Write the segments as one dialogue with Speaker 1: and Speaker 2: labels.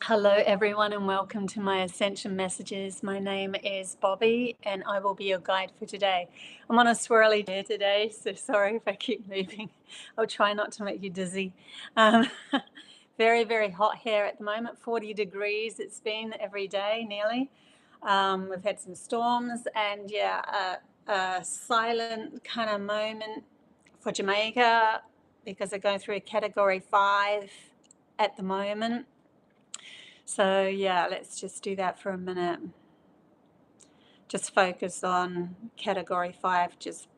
Speaker 1: Hello everyone and welcome to my Ascension Messages. My name is Bobby and I will be your guide for today. I'm on a swirly day today, so sorry if I keep moving. I'll try not to make you dizzy. Very, very hot here at the moment, 40 degrees it's been every day nearly. We've had some storms and a silent kind of moment for Jamaica because they're going through a category 5 at the moment. So yeah, let's just do that for a minute. Just focus on category 5, just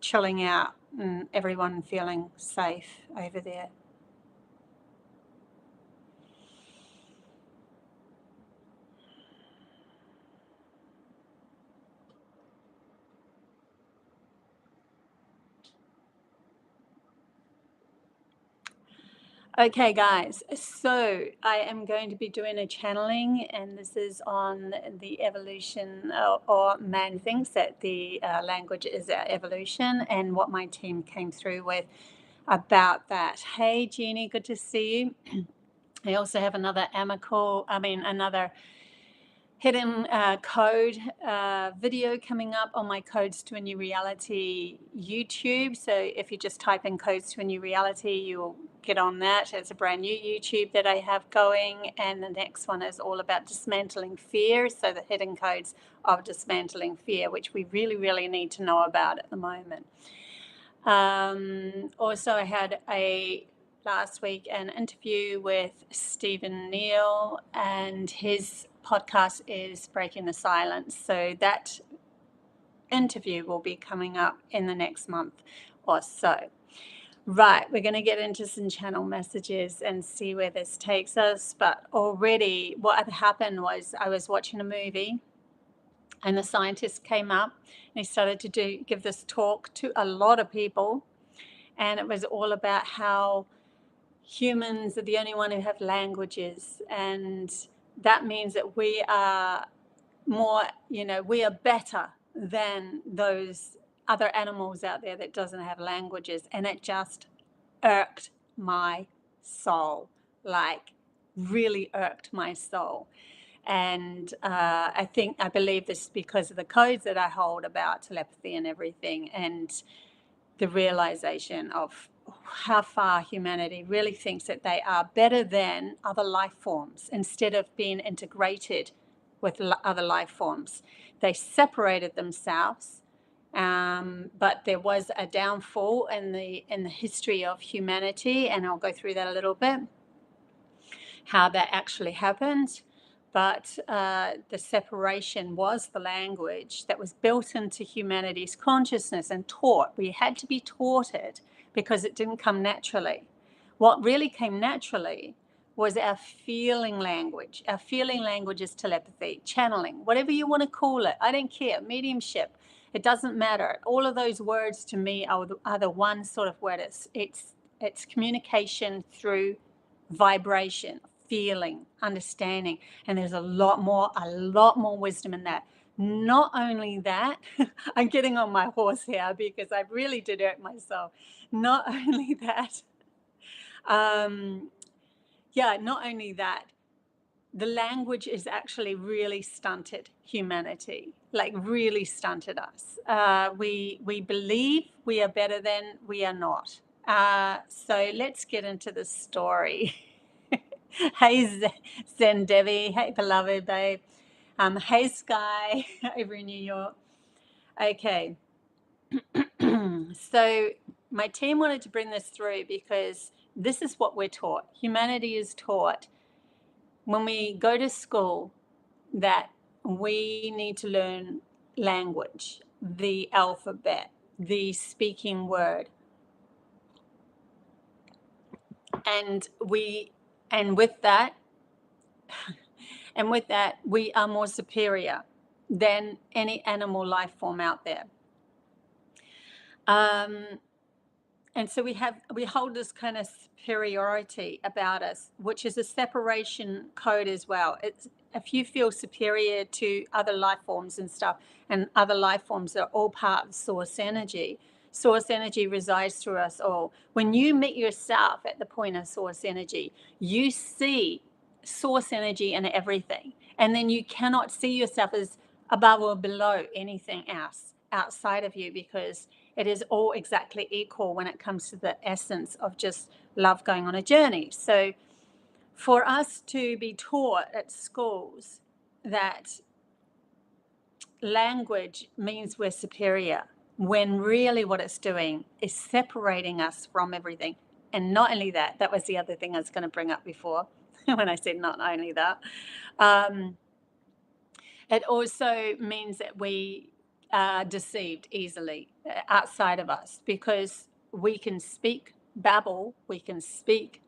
Speaker 1: chilling out and everyone feeling safe over there. Okay guys, so I am going to be doing a channeling, and this is on the evolution, or man thinks that the language is our evolution, and what my team came through with about that. Hey Jeannie, good to see you. I also have another another hidden code video coming up on my Codes to a New Reality YouTube. So if you just type in Codes to a New Reality, you'll get on that. It's a brand new YouTube that I have going, and the next one is all about dismantling fear. So the hidden codes of dismantling fear, which we really, really need to know about at the moment. Also, I had last week an interview with Stephen Neal, and his podcast is Breaking the Silence. So that interview will be coming up in the next month or so. Right, we're going to get into some channel messages and see where this takes us. But already what had happened was I was watching a movie, and the scientist came up and he started to give this talk to a lot of people. And it was all about how humans are the only one who have languages. And that means that we are more, we are better than those other animals out there that doesn't have languages. And it just irked my soul, like really irked my soul. And I believe this is because of the codes that I hold about telepathy and everything, and the realization of how far humanity really thinks that they are better than other life forms instead of being integrated with other life forms. They separated themselves, but there was a downfall in the history of humanity, and I'll go through that a little bit, how that actually happened. But the separation was the language that was built into humanity's consciousness and taught. We had to be taught it because it didn't come naturally. What really came naturally was our feeling language. Our feeling language is telepathy, channeling, whatever you want to call it. I don't care. Mediumship. It doesn't matter. All of those words to me are the one sort of word. It's communication through vibration, feeling, understanding, and there's a lot more wisdom in that. Not only that, I'm getting on my horse here because I really did hurt myself. Not only that, the language is actually really stunted humanity, like really stunted us. We believe we are better than we are not. So let's get into the story. Hey Zen Devi, hey beloved babe, hey Sky over in New York. Okay, so my team wanted to bring this through because this is what we're taught. Humanity is taught when we go to school that we need to learn language, the alphabet, the speaking word, and with that we are more superior than any animal life form out there. And so we hold this kind of superiority about us, which is a separation code as well. It's if you feel superior to other life forms and stuff, and other life forms are all part of source energy. Source energy resides through us all. When you meet yourself at the point of source energy, you see source energy and everything. And then you cannot see yourself as above or below anything else outside of you, because it is all exactly equal when it comes to the essence of just love going on a journey. So for us to be taught at schools that language means we're superior, when really what it's doing is separating us from everything. And not only that, that was the other thing I was going to bring up before when I said not only that. It also means that we are deceived easily outside of us, because we can speak babble, we can speak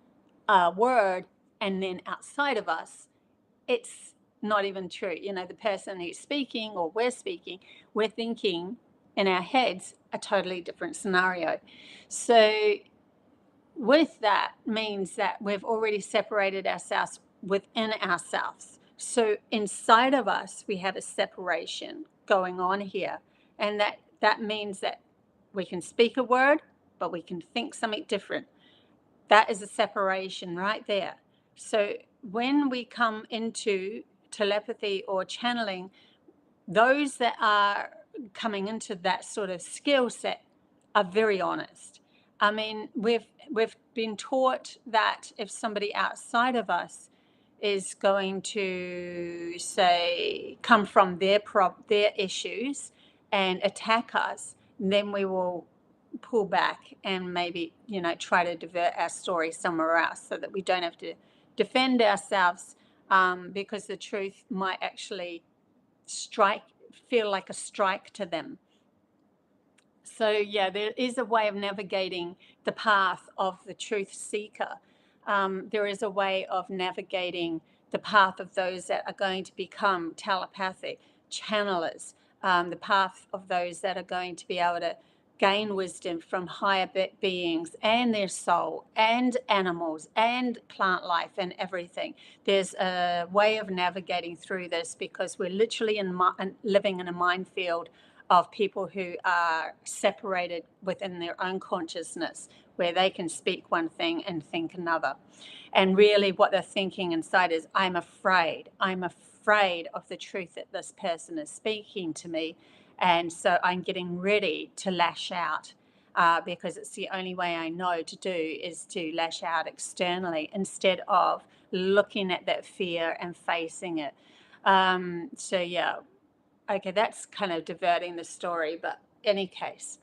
Speaker 1: a word, and then outside of us, it's not even true. You know, the person who's speaking or we're speaking, we're thinking in our heads a totally different scenario. So with that means that we've already separated ourselves within ourselves. So inside of us, we have a separation going on here. And that means that we can speak a word, but we can think something different. That is a separation right there. So when we come into telepathy or channeling, those that are coming into that sort of skill set are very honest. I mean, we've been taught that if somebody outside of us is going to, say, come from their issues and attack us, then we will pull back and maybe, you know, try to divert our story somewhere else so that we don't have to defend ourselves, because the truth might actually feel like a strike to them. So yeah, there is a way of navigating the path of the truth seeker. There is a way of navigating the path of those that are going to become telepathic channelers, the path of those that are going to be able to gain wisdom from higher beings and their soul and animals and plant life and everything. There's a way of navigating through this, because we're literally living in a minefield of people who are separated within their own consciousness, where they can speak one thing and think another. And really what they're thinking inside is, I'm afraid of the truth that this person is speaking to me. And so I'm getting ready to lash out, because it's the only way I know to do is to lash out externally instead of looking at that fear and facing it. So yeah, okay, that's kind of diverting the story, but any case,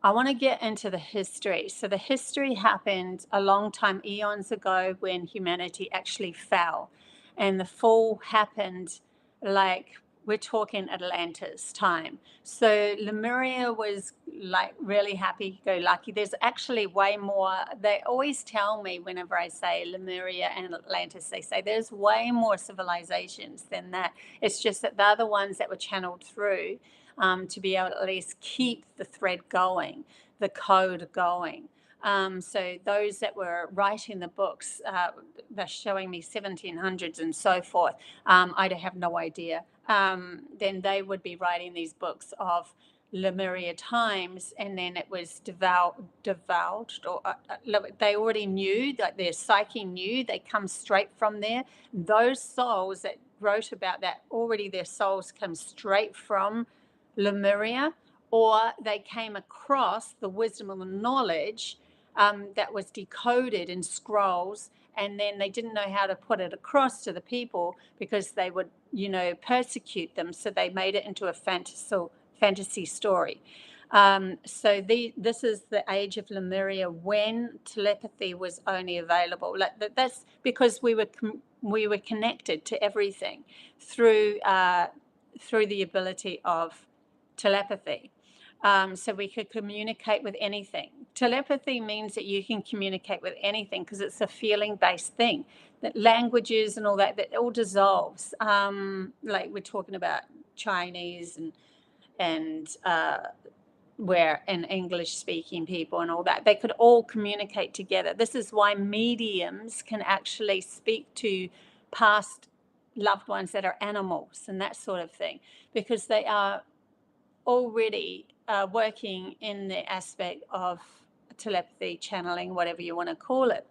Speaker 1: I want to get into the history. So the history happened a long time, eons ago, when humanity actually fell. And the fall happened, like, we're talking Atlantis time. So Lemuria was like really happy-go-lucky. There's actually way more. They always tell me whenever I say Lemuria and Atlantis, they say there's way more civilizations than that. It's just that they're the ones that were channeled through, to be able to at least keep the thread going, the code going. So those that were writing the books, they're showing me 1700s and so forth. I have no idea. Then they would be writing these books of Lemuria times, and then it was divulged, or they already knew, that their psyche knew, they come straight from there. Those souls that wrote about that, already their souls come straight from Lemuria, or they came across the wisdom and the knowledge that was decoded in scrolls, and then they didn't know how to put it across to the people, because they would, you know, persecute them. So they made it into a fantasy story. So this is the age of Lemuria, when telepathy was only available. That's because we were connected to everything through the ability of telepathy. So we could communicate with anything. Telepathy means that you can communicate with anything, because it's a feeling-based thing. That languages and all that all dissolves. Like we're talking about Chinese and where in English-speaking people and all that, they could all communicate together. This is why mediums can actually speak to past loved ones that are animals and that sort of thing, because they are already working in the aspect of telepathy, channeling, whatever you want to call it.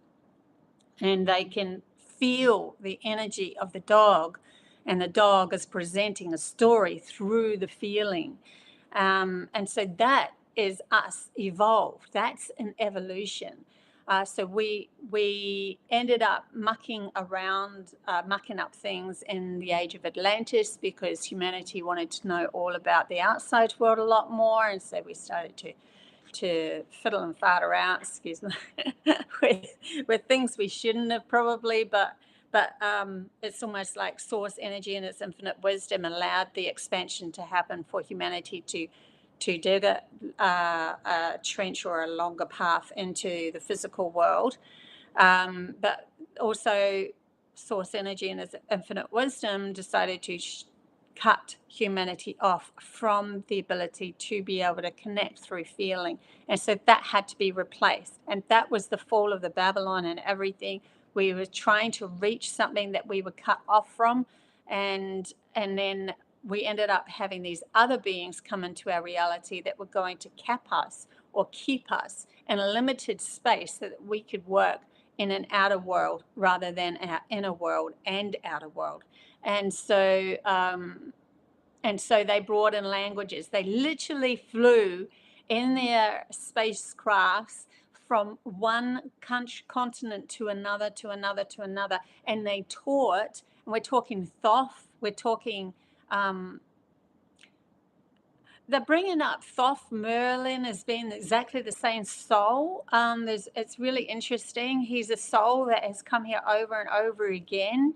Speaker 1: And they can feel the energy of the dog, and the dog is presenting a story through the feeling. And so that is us evolved. That's an evolution. So we ended up mucking up things in the age of Atlantis because humanity wanted to know all about the outside world a lot more, and so we started to fiddle and fart around, excuse me, with things we shouldn't have probably, but it's almost like source energy and its infinite wisdom allowed the expansion to happen for humanity to dig a trench or a longer path into the physical world. But also source energy and its infinite wisdom decided to cut humanity off from the ability to be able to connect through feeling. And so that had to be replaced. And that was the fall of the Babylon and everything. We were trying to reach something that we were cut off from. And then we ended up having these other beings come into our reality that were going to cap us or keep us in a limited space so that we could work in an outer world rather than our inner world and outer world. And so they brought in languages. They literally flew in their spacecrafts from one continent to another, and they taught, and we're talking Thoth, we're talking, they're bringing up Thoth Merlin as being exactly the same soul. It's really interesting. He's a soul that has come here over and over again.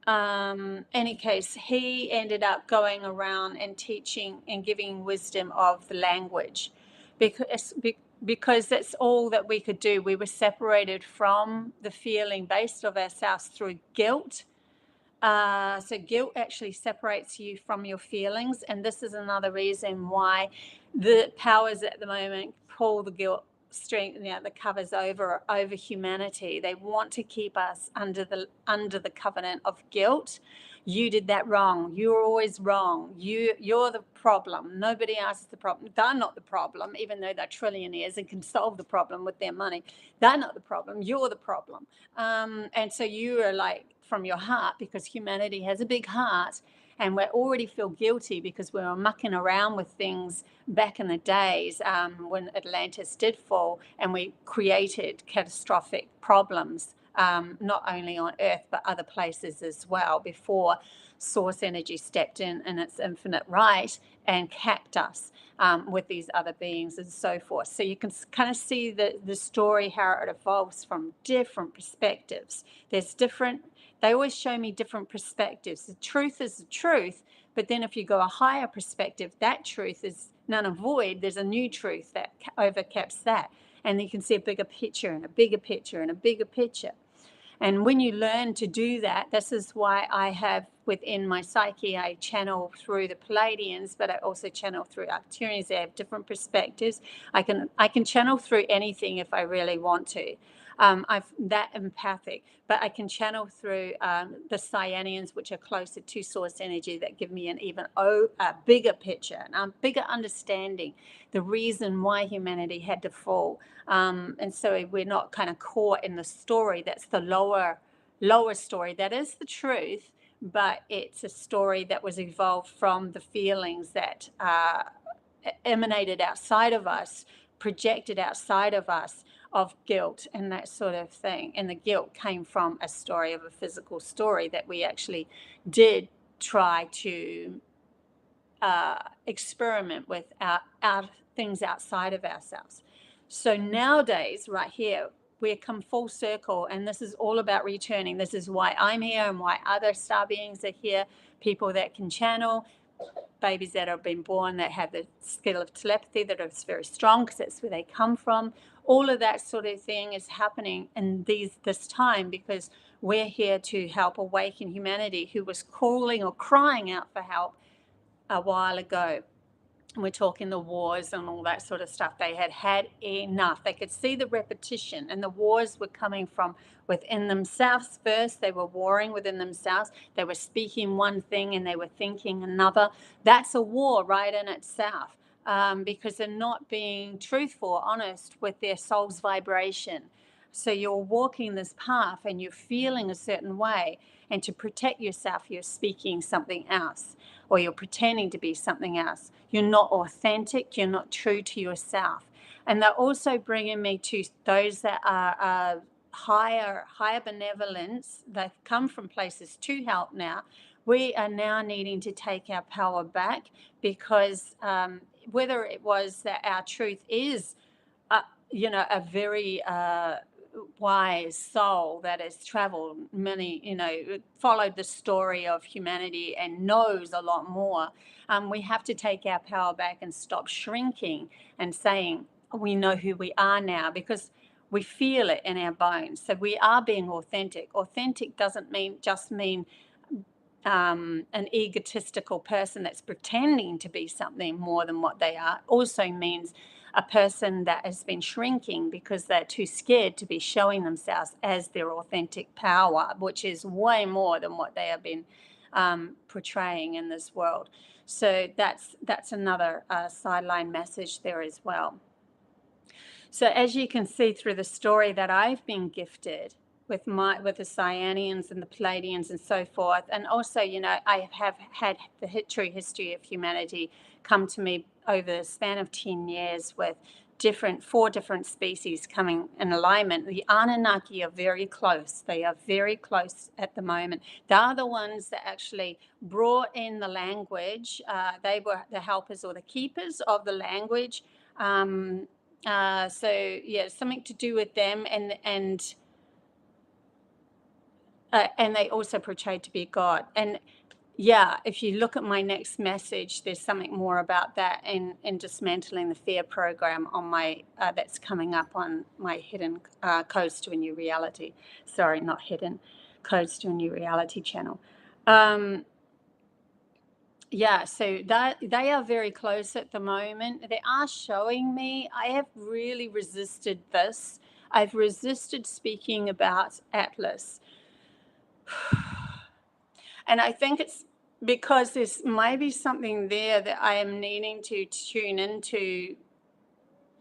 Speaker 1: Any case, he ended up going around and teaching and giving wisdom of the language, because that's all that we could do. We were separated from the feeling based of ourselves through guilt. So guilt actually separates you from your feelings, and this is another reason why the powers at the moment pull the guilt string, the covers over humanity. They want to keep us under the covenant of guilt. You did that wrong. You're always wrong. You're the problem. Nobody else is the problem. They're not the problem, even though they're trillionaires and can solve the problem with their money. They're not the problem. You're the problem. And so you are like, from your heart, because humanity has a big heart, and we already feel guilty because we were mucking around with things back in the days when Atlantis did fall, and we created catastrophic problems, not only on Earth but other places as well, before source energy stepped in its infinite right and capped us with these other beings and so forth. So you can kind of see the story, how it evolves from different perspectives. They always show me different perspectives. The truth is the truth, but then if you go a higher perspective, that truth is none and void. There's a new truth that overcaps that. And you can see a bigger picture and a bigger picture and a bigger picture. And when you learn to do that, this is why I have within my psyche, I channel through the Pleiadians, but I also channel through Arcturians. They have different perspectives. I can channel through anything if I really want to. That empathic, but I can channel through the Cyanians, which are closer to source energy, that give me an even a bigger picture and a bigger understanding, the reason why humanity had to fall. And so we're not kind of caught in the story that's the lower story. That is the truth, but it's a story that was evolved from the feelings that emanated outside of us, projected outside of us, of guilt and that sort of thing. And the guilt came from a story of a physical story that we actually did try to experiment with our things outside of ourselves. So nowadays, right here, we come full circle, and this is all about returning. This is why I'm here and why other star beings are here, people that can channel, babies that have been born that have the skill of telepathy that is very strong because that's where they come from. All of that sort of thing is happening in this time because we're here to help awaken humanity who was calling or crying out for help a while ago. And we're talking the wars and all that sort of stuff. They had enough. They could see the repetition, and the wars were coming from within themselves first. They were warring within themselves. They were speaking one thing and they were thinking another. That's a war right in itself, because they're not being truthful, honest with their soul's vibration. So you're walking this path and you're feeling a certain way, and to protect yourself, you're speaking something else, or you're pretending to be something else. You're not authentic, you're not true to yourself. And they're also bringing me to those that are higher benevolence. They've come from places to help now. We are now needing to take our power back, because whether it was that our truth is, a very wise soul that has traveled many, followed the story of humanity and knows a lot more, we have to take our power back and stop shrinking and saying we know who we are now, because we feel it in our bones. So we are being authentic. Authentic doesn't just mean an egotistical person that's pretending to be something more than what they are. Also means a person that has been shrinking because they're too scared to be showing themselves as their authentic power, which is way more than what they have been portraying in this world. So that's another sideline message there as well. So as you can see through the story that I've been gifted with the Cyanians and the Pleiadians and so forth, and also, I have had the true history of humanity come to me over the span of 10 years with four different species coming in alignment. The Anunnaki are very close. They are very close at the moment. They are the ones that actually brought in the language. They were the helpers or the keepers of the language. So yeah, something to do with them, and they also portrayed to be God. And yeah, if you look at my next message, there's something more about that in dismantling the fear program on my that's coming up on my hidden codes to a new reality. Sorry, not hidden, codes to a new reality channel. Yeah, so that they are very close at the moment. They are showing me. I have really resisted this. I've resisted speaking about Atlas. And I think it's because there's maybe something there that I am needing to tune into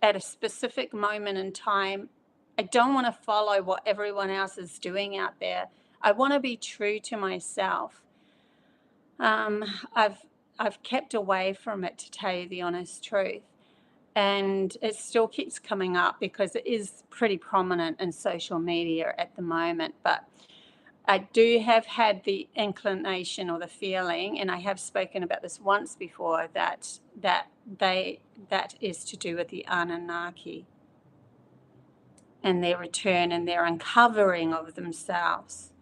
Speaker 1: at a specific moment in time. I don't want to follow what everyone else is doing out there. I want to be true to myself. I've kept away from it, to tell you the honest truth. And it still keeps coming up because it is pretty prominent in social media at the moment. But I do have had the inclination or the feeling, and I have spoken about this once before, that is to do with the Anunnaki and their return and their uncovering of themselves.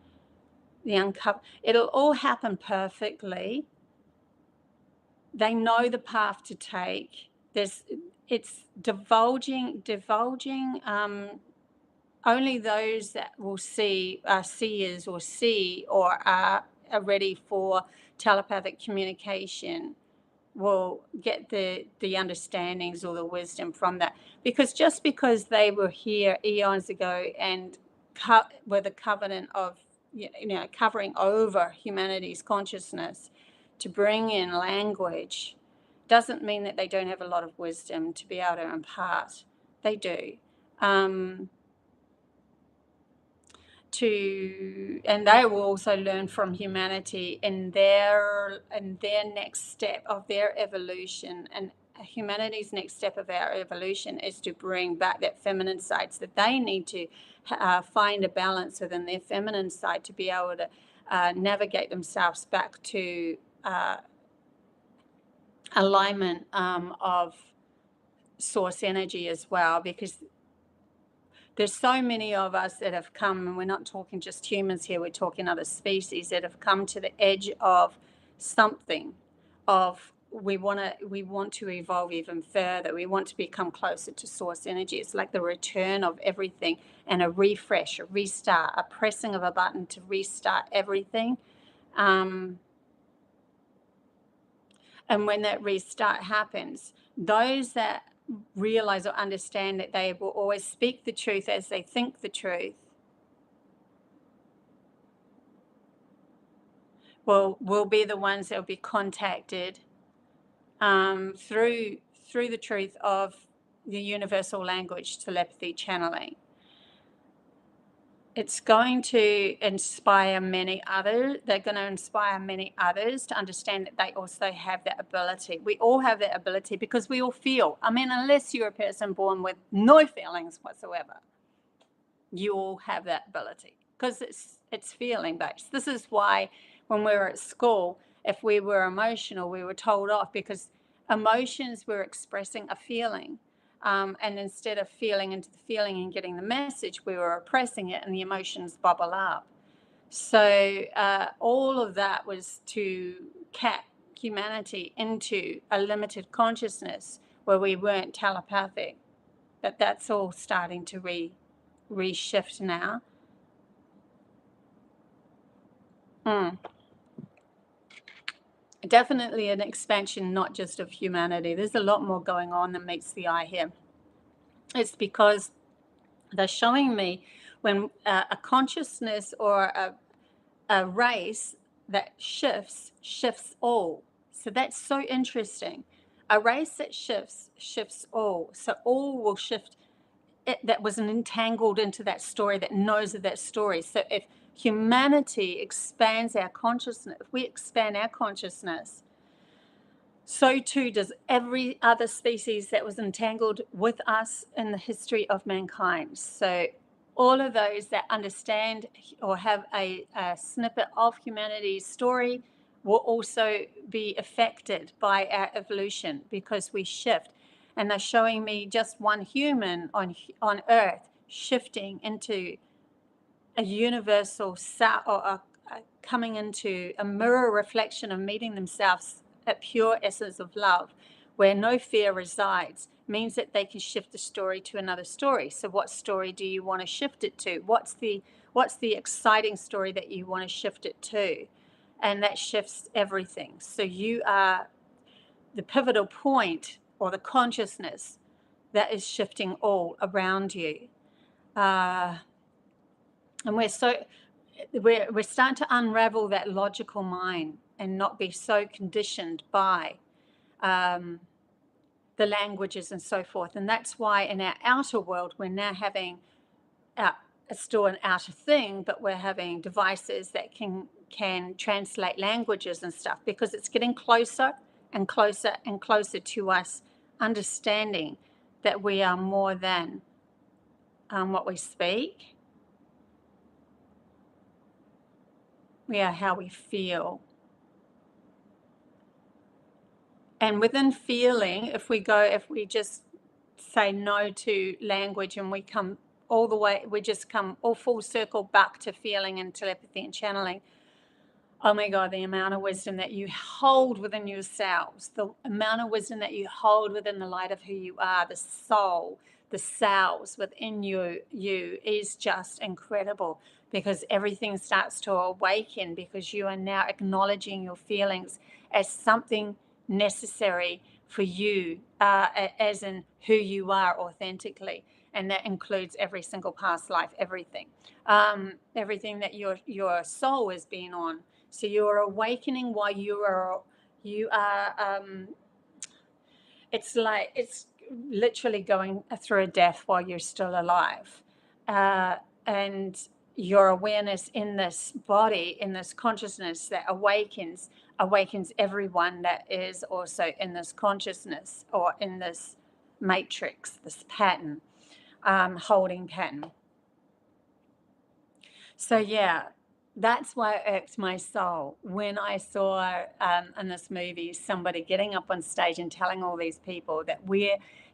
Speaker 1: It'll all happen perfectly. They know the path to take. It's divulging. Only those that will see, are seers or see or are ready for telepathic communication, will get the understandings or the wisdom from that. Because just because they were here eons ago and with a covenant of, covering over humanity's consciousness to bring in language, doesn't mean that they don't have a lot of wisdom to be able to impart. They do. And they will also learn from humanity in their next step of their evolution. And humanity's next step of our evolution is to bring back that feminine side, so that they need to find a balance within their feminine side to be able to navigate themselves back to alignment of source energy as well, because there's so many of us that have come, and we're not talking just humans here, we're talking other species that have come to the edge of something, of we want to evolve even further. We want to become closer to source energy. It's like the return of everything and a refresh, a restart, a pressing of a button to restart everything. And when that restart happens, those that realize or understand that they will always speak the truth as they think the truth will be the ones that will be contacted through the truth of the universal language, telepathy, channeling. it's going to inspire many others. They're going to inspire many others to understand that they also have that ability. We all have that ability because we all feel. I mean, unless you're a person born with no feelings whatsoever, you all have that ability because it's feeling based. This is why when we were at school, if we were emotional, we were told off because emotions were expressing a feeling. And instead of feeling into the feeling and getting the message, we were oppressing it and the emotions bubble up. So all of that was to cap humanity into a limited consciousness where we weren't telepathic. But that's all starting to reshift now. Definitely an expansion, not just of humanity. There's a lot more going on than meets the eye here. It's because they're showing me when a consciousness or a race that shifts all. So that's so interesting. A race that shifts all. So all will shift. That was entangled into that story, that knows of that story. So if humanity expands our consciousness, if we expand our consciousness, so too does every other species that was entangled with us in the history of mankind. So all of those that understand or have a snippet of humanity's story will also be affected by our evolution because we shift. And they're showing me just one human on Earth shifting into a universal or coming into a mirror reflection of meeting themselves at pure essence of love, where no fear resides, means that they can shift the story to another story. So what story do you want to shift it to? What's the exciting story that you want to shift it to? And that shifts everything. So you are the pivotal point or the consciousness that is shifting all around you. And we're starting to unravel that logical mind and not be so conditioned by the languages and so forth. And that's why in our outer world, we're now having it's still an outer thing, but we're having devices that can translate languages and stuff because it's getting closer and closer and closer to us understanding that we are more than what we speak. We are how we feel. And within feeling, if we just say no to language and we come all the way, we just come all full circle back to feeling and telepathy and channeling. Oh my God, the amount of wisdom that you hold within yourselves, the amount of wisdom that you hold within the light of who you are, the soul, the selves within you is just incredible because everything starts to awaken because you are now acknowledging your feelings as something necessary for you, as in who you are authentically. And that includes every single past life, everything that your soul has been on. So you're awakening while you are it's like it's literally going through a death while you're still alive. And your awareness in this body, in this consciousness that awakens everyone that is also in this consciousness or in this matrix, this pattern, holding pattern. So yeah, that's why it irked my soul when I saw in this movie somebody getting up on stage and telling all these people that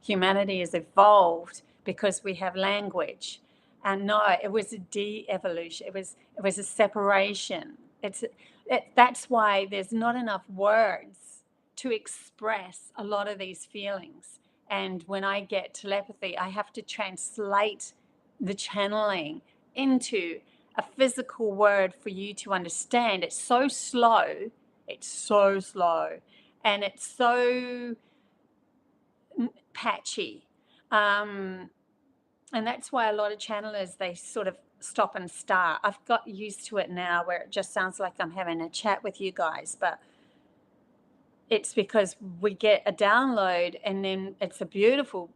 Speaker 1: humanity is evolved because we have language. And no, it was a de-evolution. It was a separation. That's why there's not enough words to express a lot of these feelings. And when I get telepathy, I have to translate the channeling into a physical word for you to understand. It's so slow, and it's so patchy. And that's why a lot of channelers, they sort of stop and start. I've got used to it now where it just sounds like I'm having a chat with you guys, but it's because we get a download and then it's a beautiful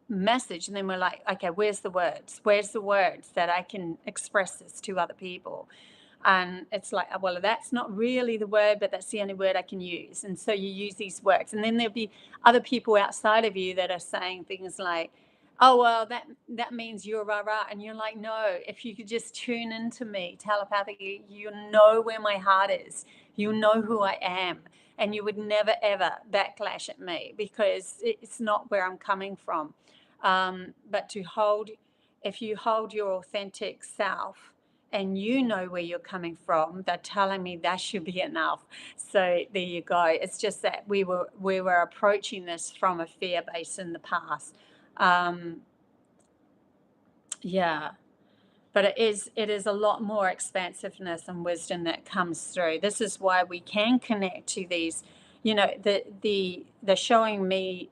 Speaker 1: message, and then we're like, okay, where's the words that I can express this to other people? And it's like, well, that's not really the word, but that's the only word I can use. And so you use these words, and then there'll be other people outside of you that are saying things like, oh, well, that means you're rah. And you're like, no, if you could just tune into me telepathically, you know where my heart is, you know who I am, and you would never ever backlash at me, because it's not where I'm coming from. But if you hold your authentic self, and you know where you're coming from, they're telling me that should be enough. So there you go. It's just that we were approaching this from a fear base in the past. Yeah, but it is a lot more expansiveness and wisdom that comes through. This is why we can connect to these, the showing me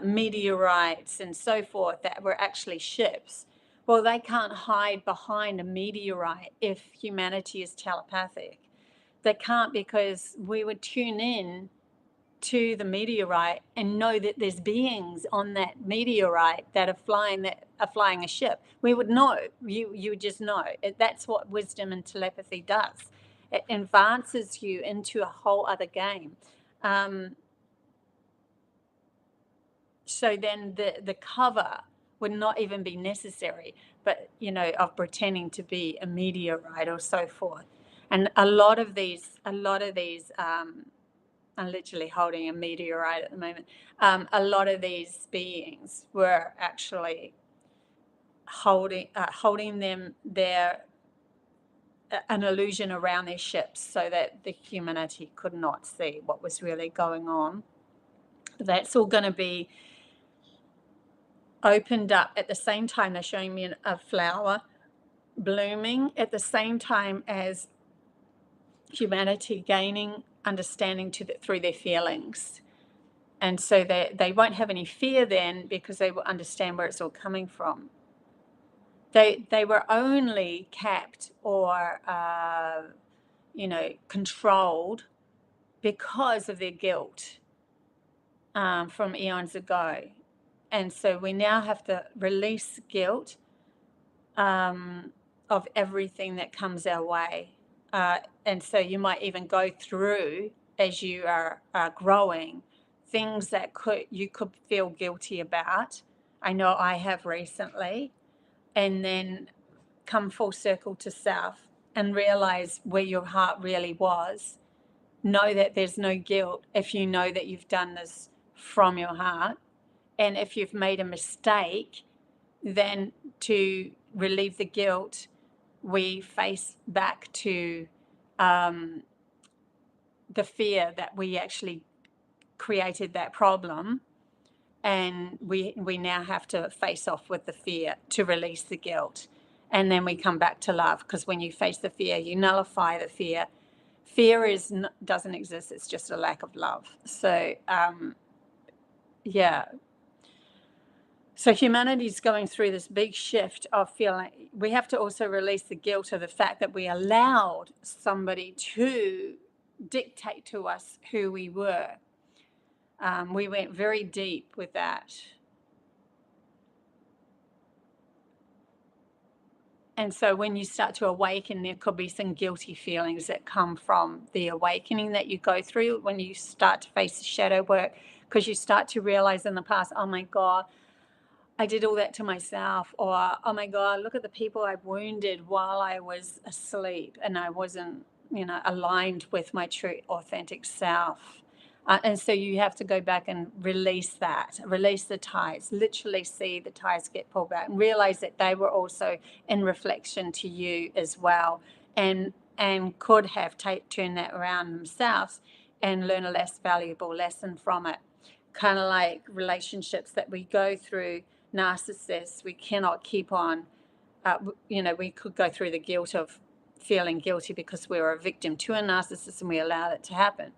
Speaker 1: meteorites and so forth that were actually ships. Well, they can't hide behind a meteorite if humanity is telepathic. They can't, because we would tune in to the meteorite and know that there's beings on that meteorite that are flying a ship. We would know. You would just know. That's what wisdom and telepathy does. It advances you into a whole other game. So then the cover would not even be necessary, but of pretending to be a meteorite or so forth. And a lot of these I'm literally holding a meteorite at the moment. A lot of these beings were actually holding an illusion around their ships, so that the humanity could not see what was really going on. That's all going to be opened up at the same time. They're showing me a flower blooming at the same time as humanity gaining understanding through their feelings. And so they won't have any fear then, because they will understand where it's all coming from. They were only capped or controlled because of their guilt from eons ago. And so we now have to release guilt of everything that comes our way. And so you might even go through, as you are growing, things that you could feel guilty about. I know I have recently. And then come full circle to self and realize where your heart really was. Know that there's no guilt if you know that you've done this from your heart. And if you've made a mistake, then to relieve the guilt, we face back to the fear that we actually created that problem. And we now have to face off with the fear to release the guilt. And then we come back to love, because when you face the fear, you nullify the fear. Fear doesn't exist. It's just a lack of love. So, yeah. So humanity's going through this big shift of feeling. We have to also release the guilt of the fact that we allowed somebody to dictate to us who we were. We went very deep with that. And so when you start to awaken, there could be some guilty feelings that come from the awakening that you go through when you start to face the shadow work, because you start to realize in the past, oh my God, I did all that to myself, or, oh my God, look at the people I wounded while I was asleep and I wasn't, aligned with my true authentic self. And so you have to go back and release the ties, literally see the ties get pulled back and realize that they were also in reflection to you as well, and could have turned that around themselves and learn a less valuable lesson from it. Kind of like relationships that we go through, narcissists, we cannot keep on, we could go through the guilt of feeling guilty because we were a victim to a narcissist and we allowed it to happen.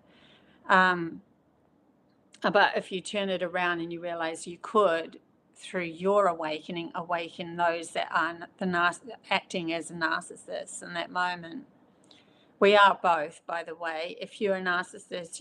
Speaker 1: But if you turn it around and you realize you could, through your awakening, awaken those that are acting as a narcissist in that moment. We are both, by the way. If you're a narcissist,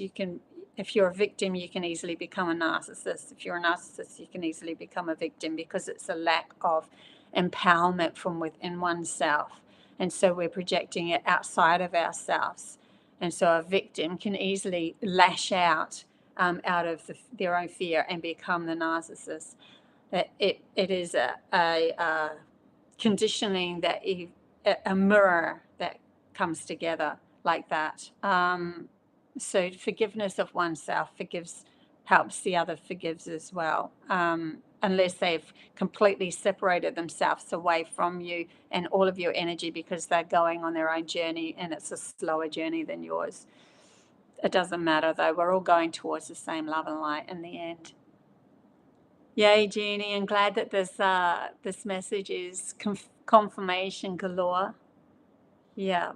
Speaker 1: if you're a victim, you can easily become a narcissist. If you're a narcissist, you can easily become a victim, because it's a lack of empowerment from within oneself. And so we're projecting it outside of ourselves. And so a victim can easily lash out of their own fear and become the narcissist. It is a conditioning, that a mirror that comes together like that. So forgiveness of oneself helps the other forgives as well, unless they've completely separated themselves away from you and all of your energy, because they're going on their own journey and it's a slower journey than yours. It doesn't matter though, we're all going towards the same love and light in the end. Yay, Jeannie, I'm glad that this message is confirmation galore. Yeah.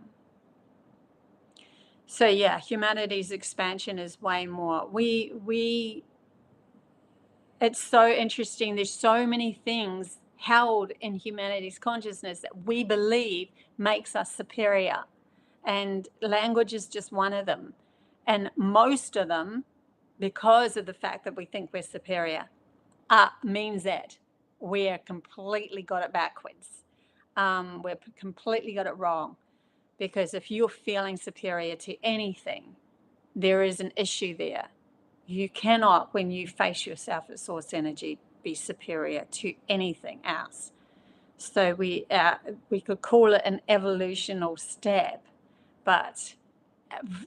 Speaker 1: So yeah, humanity's expansion is way more. It's so interesting. There's so many things held in humanity's consciousness that we believe makes us superior. And language is just one of them. And most of them, because of the fact that we think we're superior, means that we're completely got it backwards. We're completely got it wrong. Because if you're feeling superior to anything, there is an issue there. You cannot, when you face yourself as source energy, be superior to anything else. So we could call it an evolutional step, but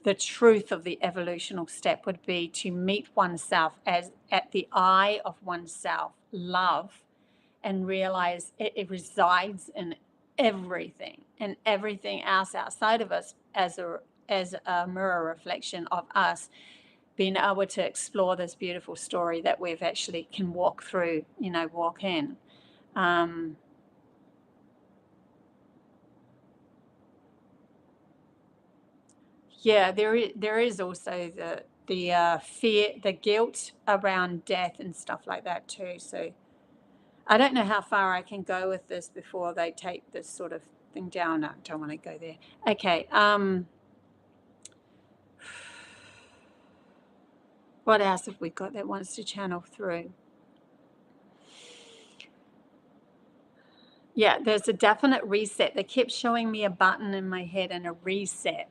Speaker 1: the truth of the evolutional step would be to meet oneself as at the eye of oneself, love, and realize it resides in everything, and everything else outside of us as a mirror reflection of us, being able to explore this beautiful story that we've actually can walk through, walk in. Yeah, there is also the fear, the guilt around death and stuff like that too. So I don't know how far I can go with this before they take this sort of thing down. No, I don't want to go there. Okay. What else have we got that wants to channel through? Yeah, there's a definite reset. They kept showing me a button in my head and a reset.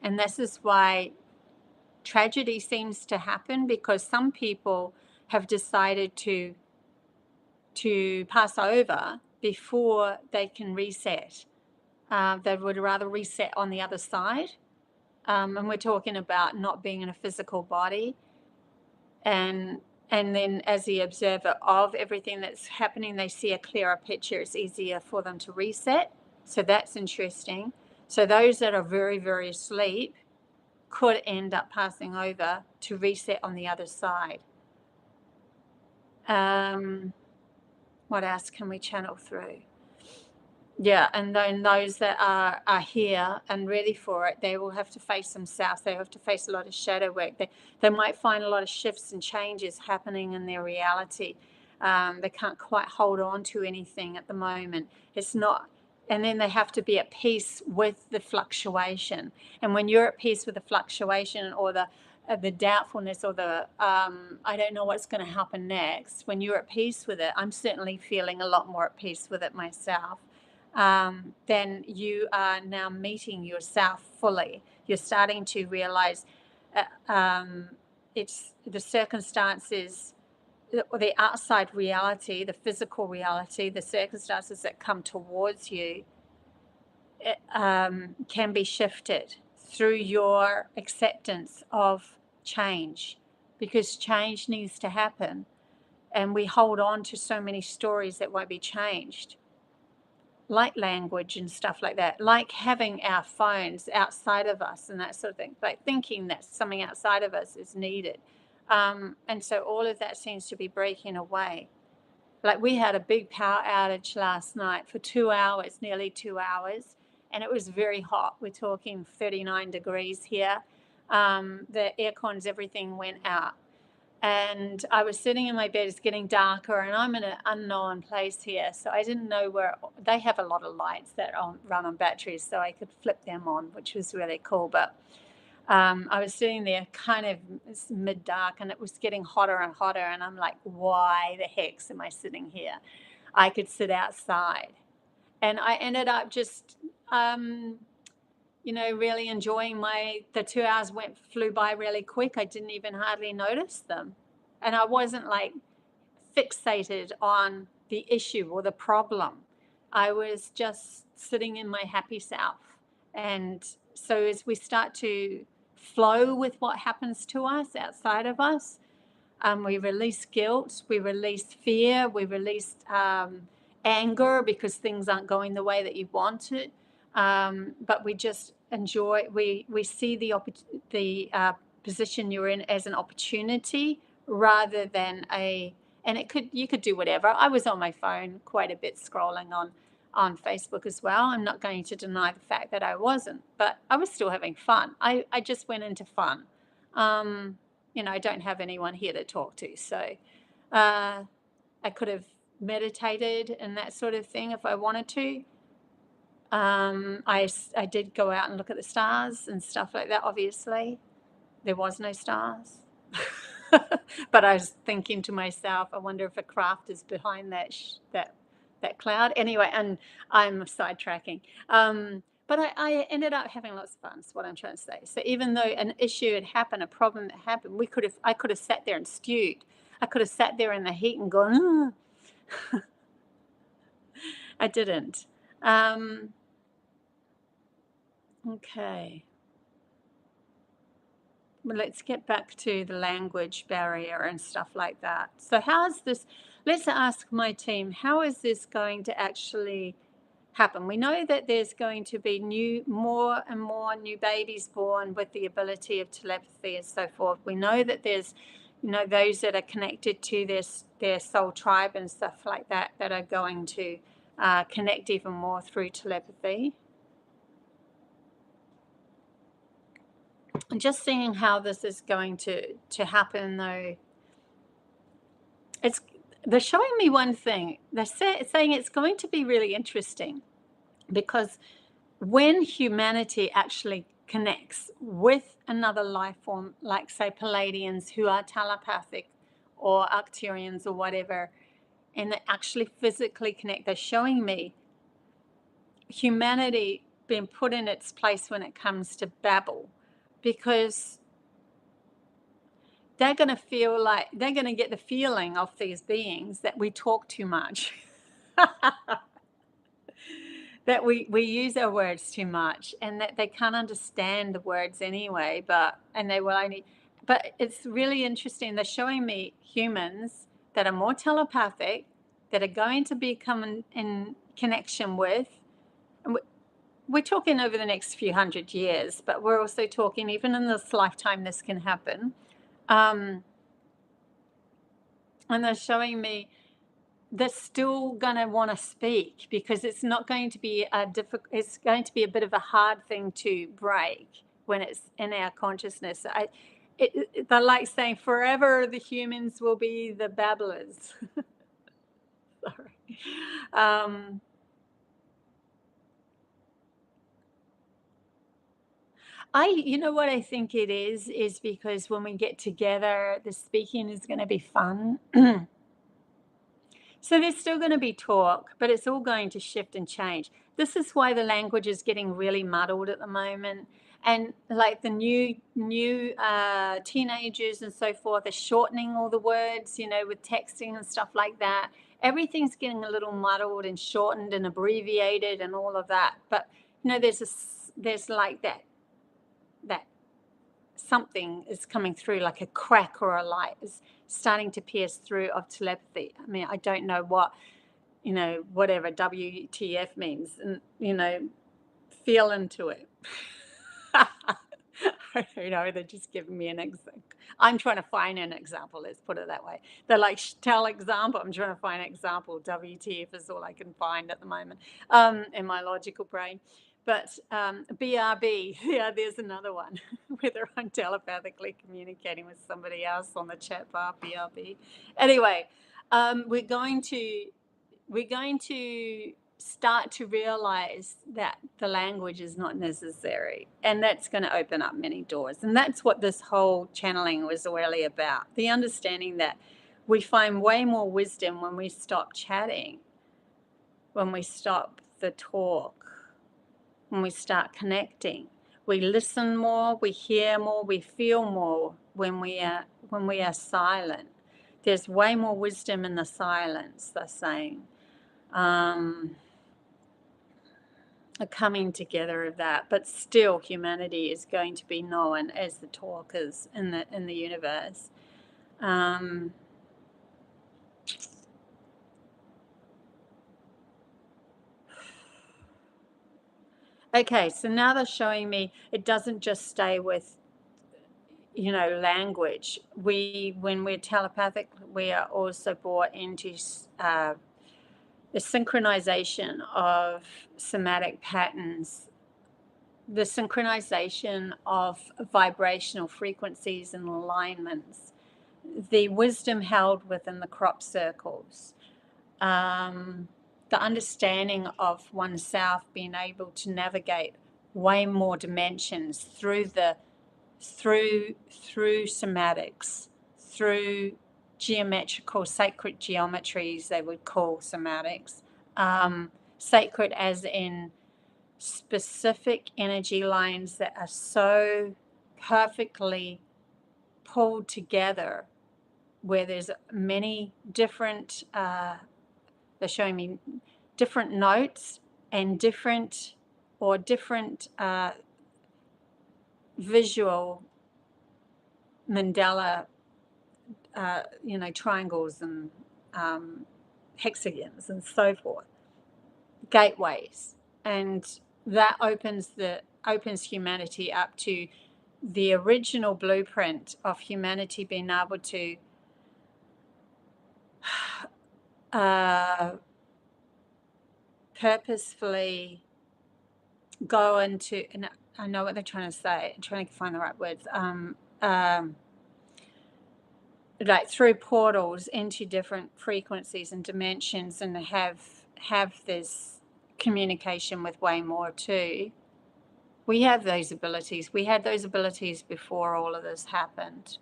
Speaker 1: And this is why tragedy seems to happen, because some people have decided to pass over before they can reset. They would rather reset on the other side. And we're talking about not being in a physical body. And then as the observer of everything that's happening, they see a clearer picture. It's easier for them to reset. So that's interesting. So those that are very, very asleep could end up passing over to reset on the other side. What else can we channel through? Yeah, and then those that are here and ready for it, they will have to face themselves. They have to face a lot of shadow work. They might find a lot of shifts and changes happening in their reality. They can't quite hold on to anything at the moment. It's not, and then they have to be at peace with the fluctuation. And when you're at peace with the fluctuation or the doubtfulness or the I don't know what's going to happen next, when you're at peace with it, I'm certainly feeling a lot more at peace with it myself. Then you are now meeting yourself fully. You're starting to realize it's the circumstances, the outside reality, the physical reality, the circumstances that come towards you can be shifted through your acceptance of change, because change needs to happen. And we hold on to so many stories that won't be changed, like language and stuff like that, like having our phones outside of us and that sort of thing, like thinking that something outside of us is needed. And so all of that seems to be breaking away. Like we had a big power outage last night for 2 hours, nearly 2 hours, and it was very hot. We're talking 39 degrees here. The air cons, everything went out. And I was sitting in my bed, it's getting darker, and I'm in an unknown place here. So I didn't know where, they have a lot of lights that run on batteries, so I could flip them on, which was really cool. But I was sitting there kind of mid-dark, and it was getting hotter and hotter, and I'm like, why the heck am I sitting here? I could sit outside. And I ended up just, really enjoying the 2 hours flew by really quick. I didn't even hardly notice them. And I wasn't like fixated on the issue or the problem. I was just sitting in my happy self. And so as we start to flow with what happens to us outside of us, we release guilt, we release fear, we release anger because things aren't going the way that you want it. But we just enjoy, we see the position you're in as an opportunity rather than and you could do whatever. I was on my phone quite a bit scrolling on Facebook as well. I'm not going to deny the fact that I wasn't, but I was still having fun. I just went into fun. I don't have anyone here to talk to, so I could have meditated and that sort of thing if I wanted to. I did go out and look at the stars and stuff like that. Obviously, there was no stars. But I was thinking to myself, I wonder if a craft is behind that cloud. Anyway, and I'm sidetracking. But I ended up having lots of fun, is what I'm trying to say. So even though an issue had happened, a problem that happened, I could have sat there and stewed. I could have sat there in the heat and gone, I didn't. Okay. Well, let's get back to the language barrier and stuff like that. So how's this? Let's ask my team, how is this going to actually happen? We know that there's going to be more and more new babies born with the ability of telepathy and so forth. We know that there's, those that are connected to their soul tribe and stuff like that are going to connect even more through telepathy. And just seeing how this is going to happen, though, they're showing me one thing. They're saying it's going to be really interesting because when humanity actually connects with another life form, like say Pleiadians who are telepathic or Arcturians or whatever, and they actually physically connect, they're showing me humanity being put in its place when it comes to Babel, because they're going to feel like they're going to get the feeling of these beings that we talk too much. That we use our words too much, and that they can't understand the words anyway, but it's really interesting. They're showing me humans that are more telepathic, that are going to become in connection with, and we're talking over the next few hundred years, but we're also talking even in this lifetime this can happen. And they're showing me they're still going to want to speak, because it's not going to be it's going to be a bit of a hard thing to break when it's in our consciousness. They're like saying forever the humans will be the babblers. Sorry. What I think it is because when we get together, the speaking is going to be fun. So there's still going to be talk, but it's all going to shift and change. This is why the language is getting really muddled at the moment. And like the new teenagers and so forth are shortening all the words, with texting and stuff like that. Everything's getting a little muddled and shortened and abbreviated and all of that. But, there's like that something is coming through, like a crack or a light is starting to pierce through of telepathy. I mean, I don't know what, whatever WTF means, and, feel into it. I don't know, they're just giving me an example. I'm trying to find an example, let's put it that way. They're like, tell example. I'm trying to find an example. WTF is all I can find at the moment in my logical brain. But BRB, yeah, there's another one, whether I'm telepathically communicating with somebody else on the chat bar, BRB. Anyway, we're going to start to realize that the language is not necessary, and that's going to open up many doors. And that's what this whole channeling was really about, the understanding that we find way more wisdom when we stop chatting, when we stop the talk, when we start connecting. We listen more, we hear more, we feel more when we are silent. There's way more wisdom in the silence, they're saying. A coming together of that, but still humanity is going to be known as the talkers in the universe. Okay, so now they're showing me it doesn't just stay with, language. When we're telepathic, we are also brought into the synchronization of somatic patterns, the synchronization of vibrational frequencies and alignments, the wisdom held within the crop circles, the understanding of oneself, being able to navigate way more dimensions through somatics, through geometrical, sacred geometries, they would call somatics. Sacred as in specific energy lines that are so perfectly pulled together, where there's many different, they're showing me different notes and different visual mandala, triangles and hexagons and so forth, gateways, and that opens humanity up to the original blueprint of humanity being able to purposefully go into, and I know what they're trying to say, I'm trying to find the right words, like through portals into different frequencies and dimensions, and have this communication with way more too. We have those abilities. We had those abilities before all of this happened,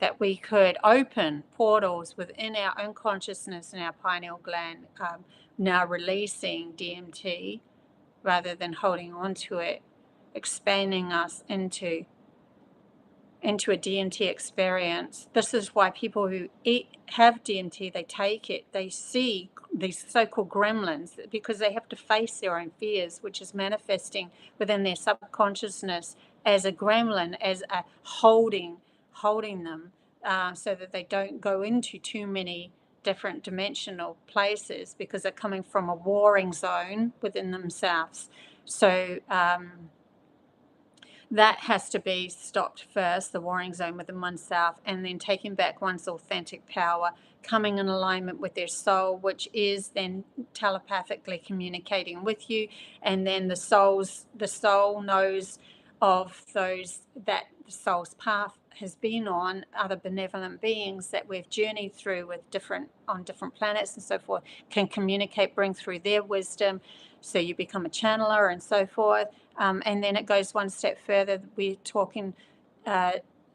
Speaker 1: that we could open portals within our own consciousness and our pineal gland, now releasing DMT rather than holding on to it, expanding us into a DMT experience. This is why people who have DMT, they take it, they see these so-called gremlins, because they have to face their own fears, which is manifesting within their subconsciousness as a gremlin, as a holding them, so that they don't go into too many different dimensional places, because they're coming from a warring zone within themselves. So that has to be stopped first, the warring zone within oneself, and then taking back one's authentic power, coming in alignment with their soul, which is then telepathically communicating with you. And then the soul knows of those that the soul's path has been on, other benevolent beings that we've journeyed through on different planets and so forth, can communicate, bring through their wisdom. So you become a channeler and so forth. And then it goes one step further. We're talking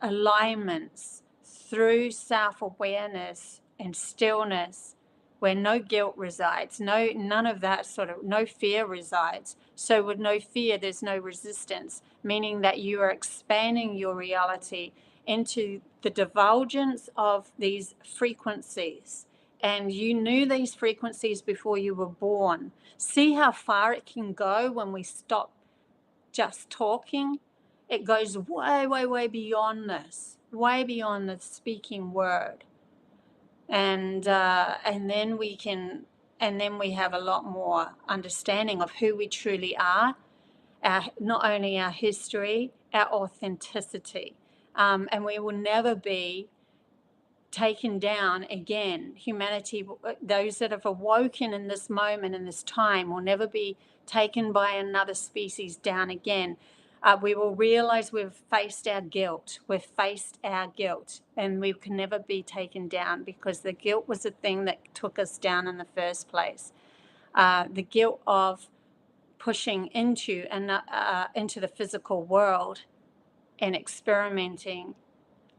Speaker 1: alignments through self-awareness and stillness, where no guilt resides, none of that no fear resides. So with no fear, there's no resistance, meaning that you are expanding your reality into the divulgence of these frequencies. And you knew these frequencies before you were born. See how far it can go when we stop just talking. It goes way, way, way beyond this, way beyond the speaking word. And then we have a lot more understanding of who we truly are, not only our history, our authenticity. And we will never be taken down again. Humanity, those that have awoken in this moment, in this time, will never be taken by another species down again. We will realize we've faced our guilt. And we can never be taken down, because the guilt was the thing that took us down in the first place. The guilt of pushing into the physical world and experimenting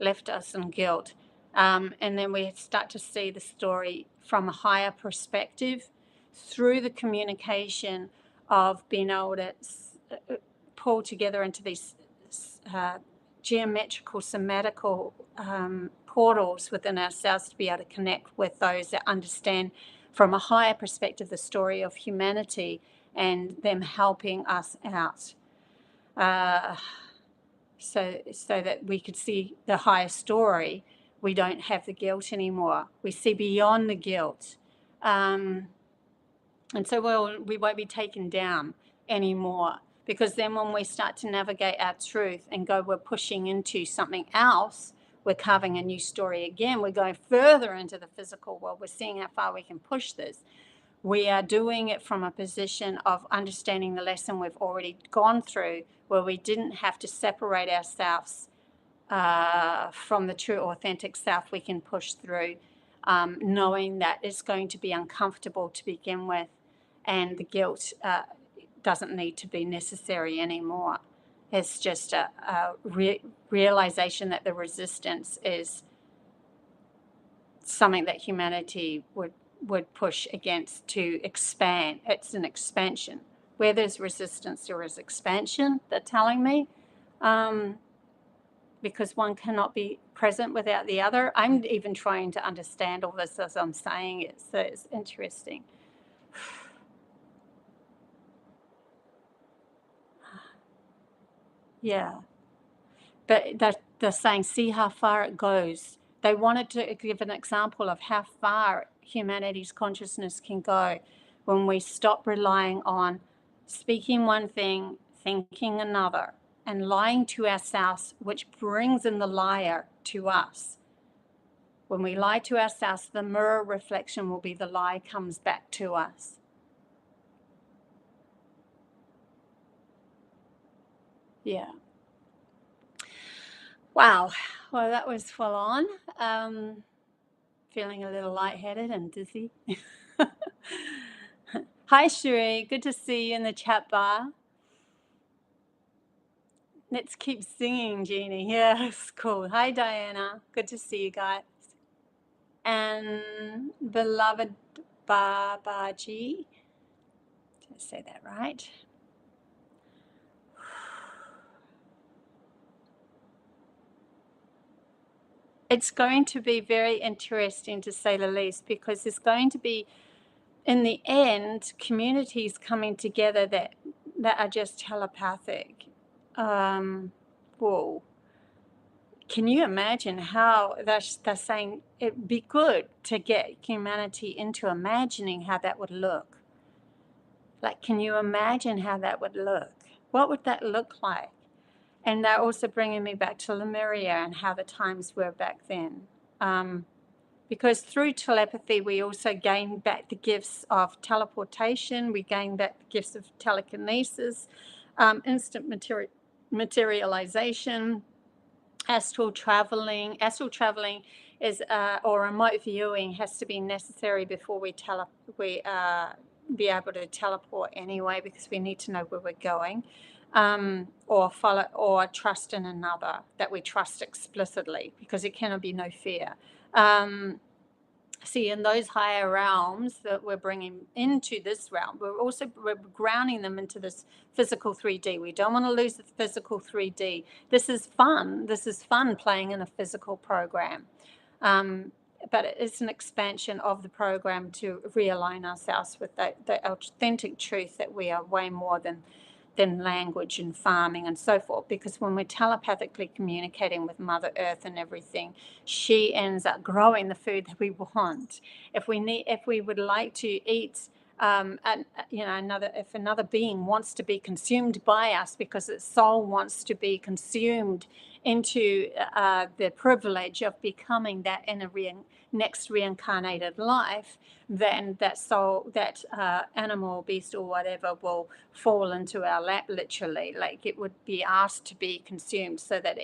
Speaker 1: left us in guilt. And then we start to see the story from a higher perspective through the communication of being able to pull together into these geometrical, somatical portals within ourselves to be able to connect with those that understand from a higher perspective the story of humanity and them helping us out. So that we could see the higher story. We don't have the guilt anymore. We see beyond the guilt. And so we won't be taken down anymore, because then when we start to navigate our truth and we're pushing into something else, we're carving a new story again. We're going further into the physical world. We're seeing how far we can push this. We are doing it from a position of understanding the lesson we've already gone through, where we didn't have to separate ourselves from the true, authentic self we can push through, knowing that it's going to be uncomfortable to begin with, and the guilt doesn't need to be necessary anymore. It's just a realization that the resistance is something that humanity would push against to expand. It's an expansion. Where there's resistance, there is expansion, they're telling me, because one cannot be present without the other. I'm even trying to understand all this as I'm saying it, so it's interesting. Yeah. But they're saying, see how far it goes. They wanted to give an example of how far humanity's consciousness can go when we stop relying on speaking one thing, thinking another, and lying to ourselves, which brings in the liar to us. When we lie to ourselves, the mirror reflection will be the lie comes back to us. Yeah. Wow. Well, that was full on. Feeling a little lightheaded and dizzy. Hi, Sheree. Good to see you in the chat bar. Let's keep singing, Jeannie. Yes, cool. Hi, Diana. Good to see you guys. And beloved Babaji. Did I say that right? It's going to be very interesting, to say the least, because there's going to be, in the end, communities coming together that are just telepathic. Whoa. Can you imagine how they're saying it'd be good to get humanity into imagining how that would look? Like, can you imagine how that would look? What would that look like? And they're also bringing me back to Lemuria and how the times were back then. Because through telepathy, we also gain back the gifts of teleportation. We gain back the gifts of telekinesis, instant materialization, astral traveling. Astral traveling is, or remote viewing, has to be necessary before we be able to teleport anyway, because we need to know where we're going. Or follow, or trust in another, that we trust explicitly, because there cannot be no fear. See, in those higher realms that we're bringing into this realm, we're grounding them into this physical 3D. We don't want to lose the physical 3D. This is fun. This is fun playing in a physical program. But it's an expansion of the program to realign ourselves with the authentic truth that we are way more than language and farming and so forth, because when we're telepathically communicating with Mother Earth and everything, she ends up growing the food that we want. If we would like to eat, if another being wants to be consumed by us because its soul wants to be consumed into the privilege of becoming that in a next reincarnated life, then that soul, that animal, beast, or whatever will fall into our lap, literally. Like, it would be asked to be consumed, so that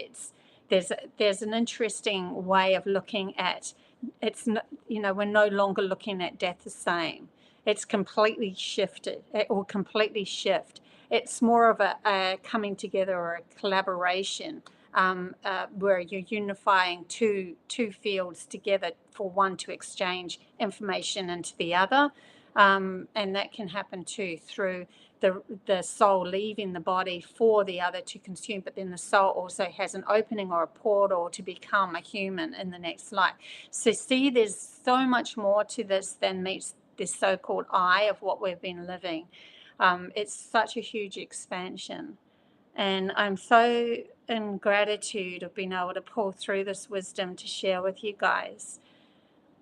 Speaker 1: there's an interesting way of looking at, it's not, we're no longer looking at death the same. It's completely shifted. It will completely shift. It's more of a coming together or a collaboration, where you're unifying two fields together for one to exchange information into the other. And that can happen too through the soul leaving the body for the other to consume, but then the soul also has an opening or a portal to become a human in the next life. So see, there's so much more to this than meets this so-called eye of what we've been living. It's such a huge expansion, and I'm so in gratitude of being able to pull through this wisdom to share with you guys.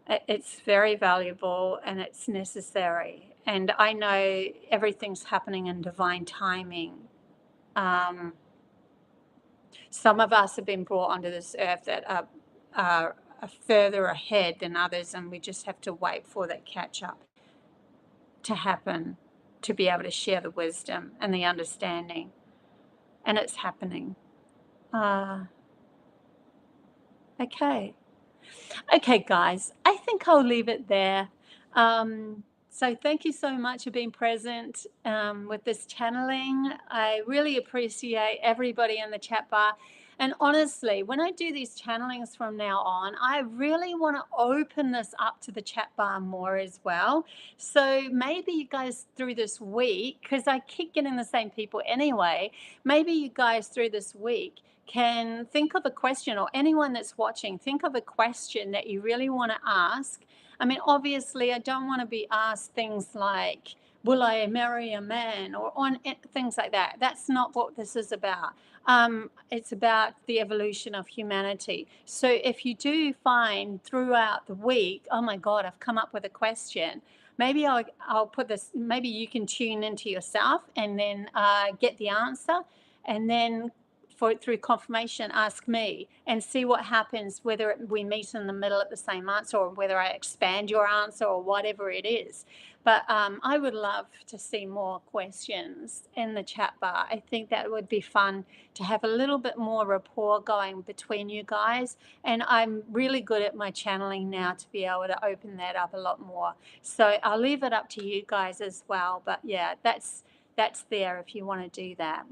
Speaker 1: It's very valuable and it's necessary. And I know everything's happening in divine timing. Some of us have been brought onto this earth that are further ahead than others, and we just have to wait for that catch up to happen to be able to share the wisdom and the understanding. And it's happening. Okay. Okay, guys, I think I'll leave it there. So thank you so much for being present with this channeling. I really appreciate everybody in the chat bar. And honestly, when I do these channelings from now on, I really want to open this up to the chat bar more as well. So maybe you guys through this week, because I keep getting the same people anyway, maybe you guys through this week can think of a question, or anyone that's watching, think of a question that you really want to ask. I mean, obviously, I don't want to be asked things like, will I marry a man, or on things like that. That's not what this is about. It's about the evolution of humanity. So if you do find throughout the week, oh my God, I've come up with a question, maybe I'll put this, maybe you can tune into yourself and then get the answer, and then through confirmation, ask me and see what happens, whether we meet in the middle at the same answer, or whether I expand your answer, or whatever it is. But I would love to see more questions in the chat bar. I think that would be fun to have a little bit more rapport going between you guys. And I'm really good at my channeling now to be able to open that up a lot more. So I'll leave it up to you guys as well. But yeah, that's there if you want to do that.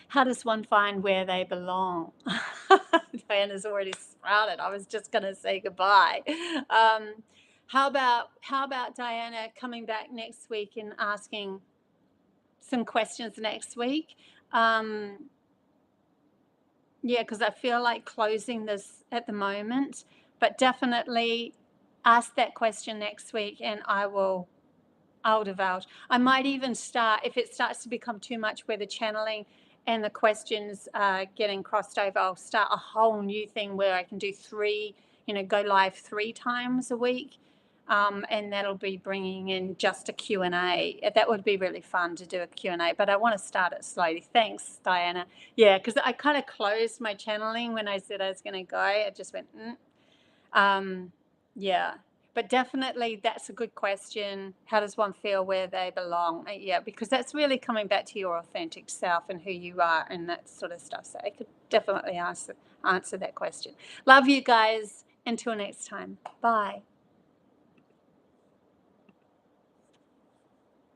Speaker 1: How does one find where they belong? Diana's already sprouted. I was just going to say goodbye. How about Diana coming back next week and asking some questions next week? Yeah, because I feel like closing this at the moment, but definitely ask that question next week, and I'll divulge. I might even start, if it starts to become too much where the channeling and the questions are getting crossed over, I'll start a whole new thing where I can do go live 3 times a week. And that'll be bringing in just a Q&A. That would be really fun to do a Q&A, but I want to start it slowly. Thanks, Diana. Yeah, because I kind of closed my channeling when I said I was going to go. I just went, yeah. But definitely that's a good question. How does one feel where they belong? Yeah, because that's really coming back to your authentic self and who you are and that sort of stuff. So I could definitely answer that question. Love you guys. Until next time. Bye.